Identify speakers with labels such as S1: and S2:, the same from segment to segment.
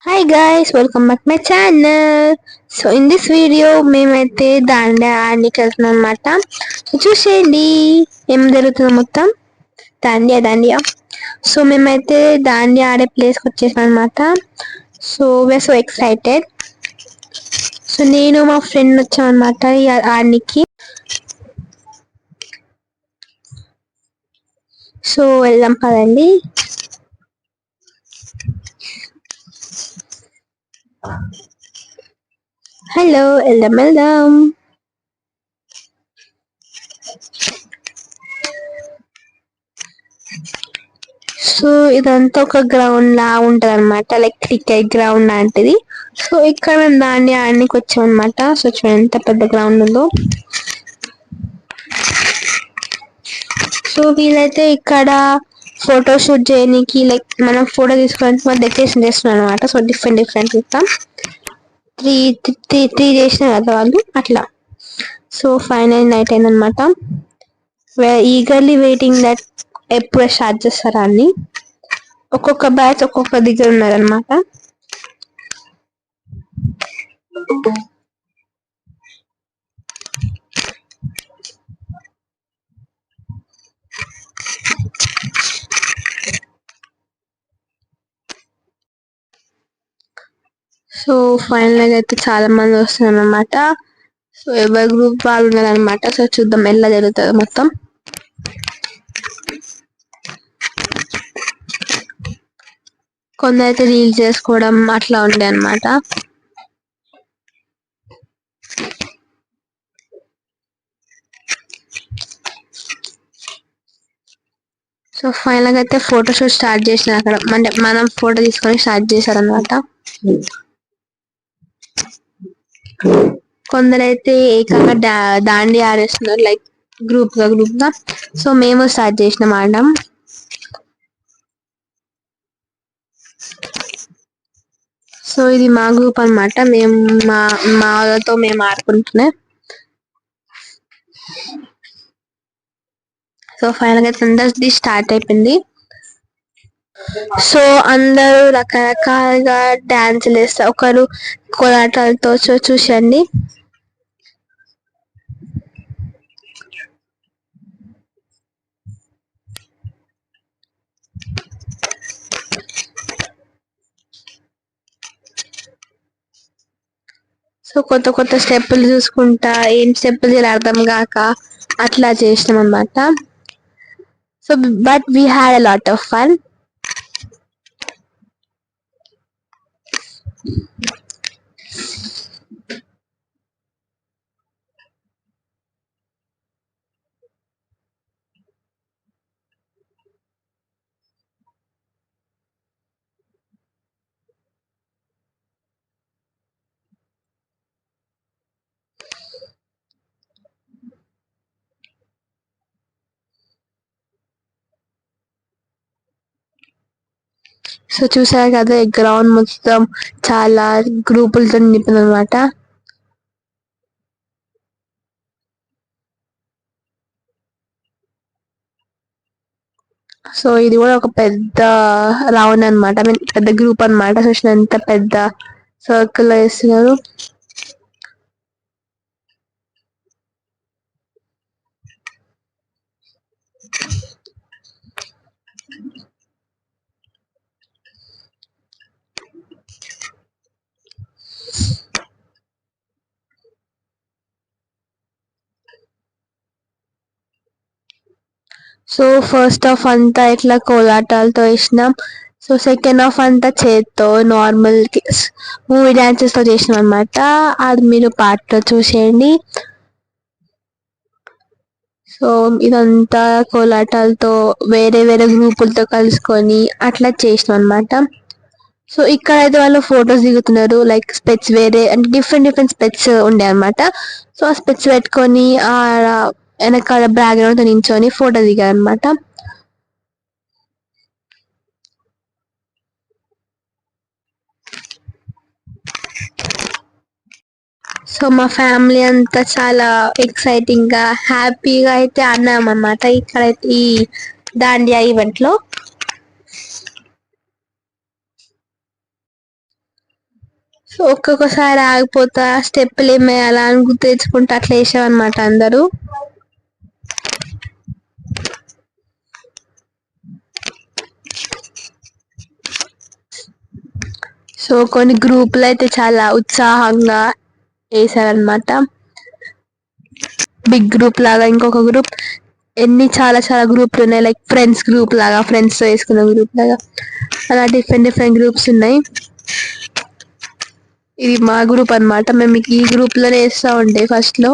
S1: Hi guys, welcome back to my channel. So in this video మేమైతే దాండియా ఆడడానికి వెళ్తున్నాం అనమాట. సో చూసేయండి ఏం జరుగుతుందో మొత్తం. దాండియా. సో మేమైతే దాండియా ఆడే ప్లేస్కి వచ్చేసాం అనమాట. So we're so excited. సో నేను మా ఫ్రెండ్ వచ్చాం అనమాట ఆడనికి. సో వెళ్దాం పదండి. హలో, వెళ్దాం. సో ఇదంతా ఒక గ్రౌండ్ లా ఉంటది అనమాట, లైక్ క్రికెట్ గ్రౌండ్ లాంటిది. సో ఇక్కడ మేము దాండి ఆడడానికి వచ్చాం అనమాట. సో చూడండి ఎంత పెద్ద గ్రౌండ్ ఉందో. సో వీళ్ళైతే ఇక్కడ ఫోటో షూట్ చేయడానికి, లైక్ మనం ఫోటో తీసుకోవడానికి మనం డెకరేషన్ చేస్తున్నాం అనమాట. సో డిఫరెంట్ ఇస్తాం. త్రీ త్రీ చేసిన కదా వాళ్ళు అట్లా. సో ఫైనల్ నైట్ అయిందనమాట. ఈగర్లీ వెయిటింగ్ దట్ ఎప్పుడు స్టార్ట్ చేస్తారా అని. ఒక్కొక్క బ్యాచ్ ఒక్కొక్క దగ్గర ఉన్నారనమాట. సో ఫైనల్ గా అయితే చాలా మంది వస్తున్నారు అనమాట. సో ఎవరి గ్రూప్ వాళ్ళు ఉన్నారనమాట. సో చూద్దాం ఎలా జరుగుతుంది మొత్తం. కొందరైతే రీల్ చేసుకోవడం అట్లా ఉండే అనమాట. సో ఫైనల్ గా అయితే ఫోటో షూట్ స్టార్ట్ చేసిన అక్కడ, అంటే మనం ఫోటో తీసుకొని స్టార్ట్ చేశారనమాట. కొందరైతే ఏకంగా దాండి ఆడేస్తున్నారు, లైక్ గ్రూప్ గా. సో మేము స్టార్ట్ చేసినాం ఆడడం. సో ఇది మా గ్రూప్ అనమాట. మేము మా వాళ్ళతో మేము ఆడుకుంటున్నాం. సో ఫైనల్ గా అందరిది స్టార్ట్ అయిపోయింది. సో అందరూ రకరకాలుగా డాన్సులు వేస్తారు, ఒకరు కోలాటాలతో. సో చూసండి. సో కొత్త స్టెప్పులు చూసుకుంటా, ఏం స్టెప్పులు చేయాలి అర్థం కాక అట్లా చేసినాం అనమాట. So but we had a lot of fun. So చూసారు కదా, ఈ గ్రౌండ్ మొత్తం చాలా గ్రూపులతో నింపింది అనమాట. సో ఇది కూడా ఒక పెద్ద రౌండ్ అనమాట, ఐ మీన్ పెద్ద గ్రూప్ అనమాట. చూసిన ఎంత పెద్ద సర్కిల్ లో వేస్తున్నారు. సో ఫస్ట్ హాఫ్ అంతా ఇట్లా కోలాటాలతో వేసినాం. సో సెకండ్ హాఫ్ అంతా చేత్తో నార్మల్ మూవీ డాన్సెస్ తో చేసినాం అనమాట. అది మీరు పార్ట్ లో చూసేయండి. సో ఇదంతా కోలాటాలతో వేరే గ్రూపులతో కలుసుకొని అట్లా చేసినాం అనమాట. సో ఇక్కడ అయితే వాళ్ళు ఫొటోస్ దిగుతున్నారు, లైక్ స్పెట్స్ వేరే, అంటే డిఫరెంట్ స్పెట్స్ ఉండే అనమాట. సో ఆ స్పెట్స్ పెట్టుకొని ఆ వెనకాల బ్యాక్గ్రౌండ్ తో నించొని ఫోటో దిగారు అనమాట. సో మా ఫ్యామిలీ అంతా చాలా ఎక్సైటింగ్ గా హ్యాపీగా అయితే ఆడినాం అనమాట ఇక్కడైతే ఈ దాండియా ఈవెంట్ లో. సో ఒక్కొక్కసారి ఆగిపోతా స్టెప్పులు ఏమేయాలా అని గుర్తు తెచ్చుకుంటా అట్లా వేసామన్నమాట అందరూ. సో కొన్ని గ్రూపులు అయితే చాలా ఉత్సాహంగా వేసారనమాట. బిగ్ గ్రూప్ లాగా ఇంకొక గ్రూప్, చాలా చాలా గ్రూప్లు ఉన్నాయి. లైక్ ఫ్రెండ్స్ గ్రూప్ లాగా, ఫ్రెండ్స్ తో వేసుకున్న గ్రూప్ లాగా, అలా డిఫరెంట్ డిఫరెంట్ గ్రూప్స్ ఉన్నాయి. ఇది మా గ్రూప్ అనమాట. మేము ఈ గ్రూప్ లోనే వేస్తా ఉండే ఫస్ట్ లో.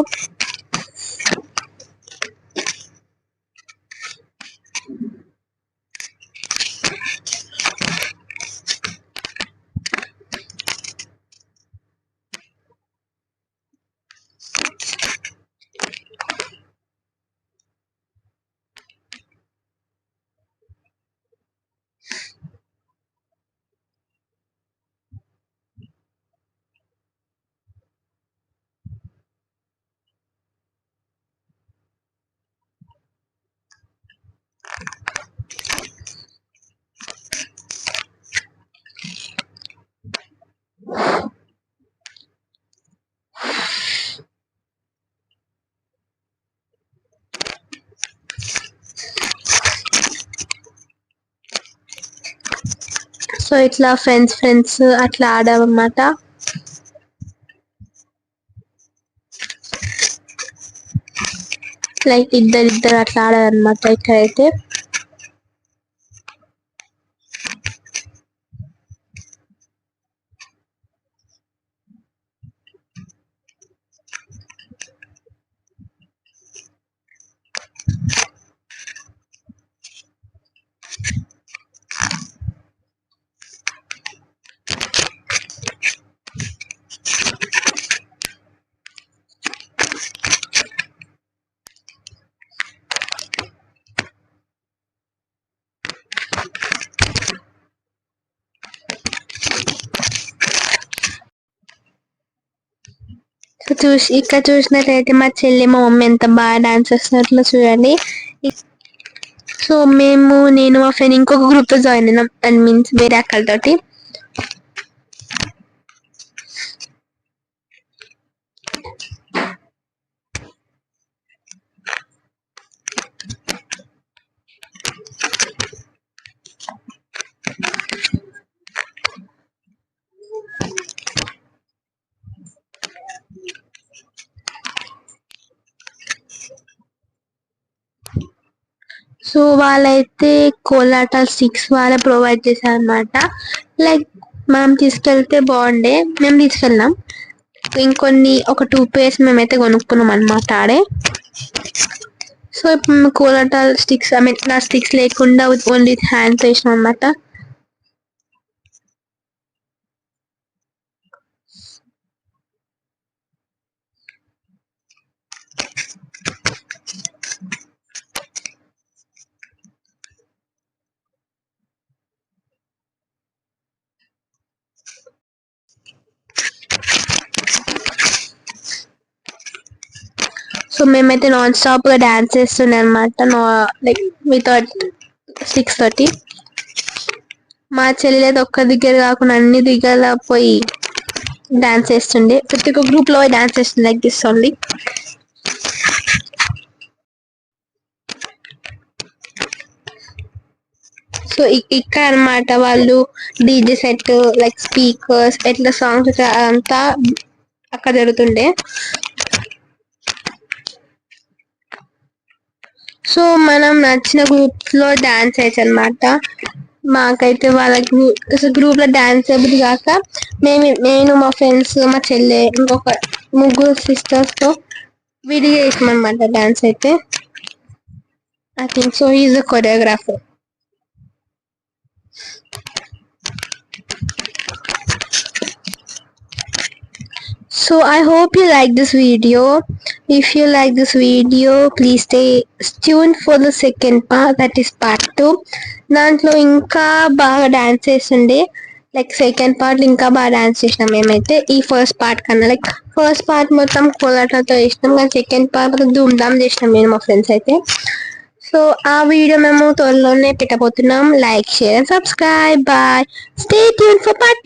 S1: సో ఇట్లా ఫ్రెండ్స్ అట్లా ఆడామన్నమాట. లైక్ ఇద్దరు అట్లా ఆడారనమాట ఇక్కడైతే. సో ఇక్కడ చూసినట్లయితే మా చెల్లి మా మమ్మీ ఎంత బాగా డాన్స్ చేస్తున్నట్లు చూడండి. సో నేను మా ఫ్రెండ్ ఇంకొక గ్రూప్ తో జాయిన్ అయినాం, అండ్ మీన్స్ వేరే అక్కలతోటి. సో వాళ్ళైతే కోలాట స్టిక్స్ వాళ్ళే ప్రొవైడ్ చేశారు అనమాట. లైక్ మనం తీసుకెళ్తే బాగుండే, మేము తీసుకెళ్ళాం. ఇంకొన్ని ఒక 2 pairs మేమైతే కొనుక్కున్నాం అనమాట ఆడే. సో ఇప్పుడు మేము కోలాట స్టిక్స్, నా స్టిక్స్ లేకుండా ఓన్లీ హ్యాండ్స్ వేసినాం అనమాట. సో మేమైతే నాన్ స్టాప్ గా డాన్స్ చేస్తుండే అనమాట, లైక్ వితౌట్ 6:30. మా చెల్లెలు అయితే ఒక్క దగ్గర కాకుండా అన్ని దగ్గర పోయి డాన్స్ చేస్తుండే. ప్రతి ఒక్క గ్రూప్ లో డాన్స్ చేస్తుండే లైక్ దిస్ ఓన్లీ. సో ఇక్కడ అనమాట వాళ్ళు డీజే సెట్, లైక్ స్పీకర్స్, ఎట్లా సాంగ్స్ అంతా అక్కడ జరుగుతుండే. సో మనం నచ్చిన గ్రూప్ లో డాన్స్ చేయొచ్చు అనమాట. మాకైతే వాళ్ళ గ్రూప్ లో డాన్స్ చేయబుద్ది కాక నేను మా ఫ్రెండ్స్, మా చెల్లె, ఇంకొక 3 సిస్టర్స్ తో విడిగా చేసాం అనమాట డాన్స్ అయితే. I think so is a choreographer. So I hope you like this video. If you like this video, please stay tuned for the second part, that is part 2. దాంట్లో ఇంకా బాగా డాన్స్ చేస్తుండే. Like second part ఇంకా బాగా dance చేసినాం మేమైతే ఈ first part కన్నా. లైక్ ఫస్ట్ పార్ట్ మొత్తం కోలాటతో చేసినాం, కానీ సెకండ్ పార్ట్ ధూమ్ ధామ్ చేసినాం నేను మా ఫ్రెండ్స్ అయితే. సో ఆ వీడియో మేము త్వరలోనే పెట్టబోతున్నాం. Like, share and subscribe. Bye. Stay tune for part 2.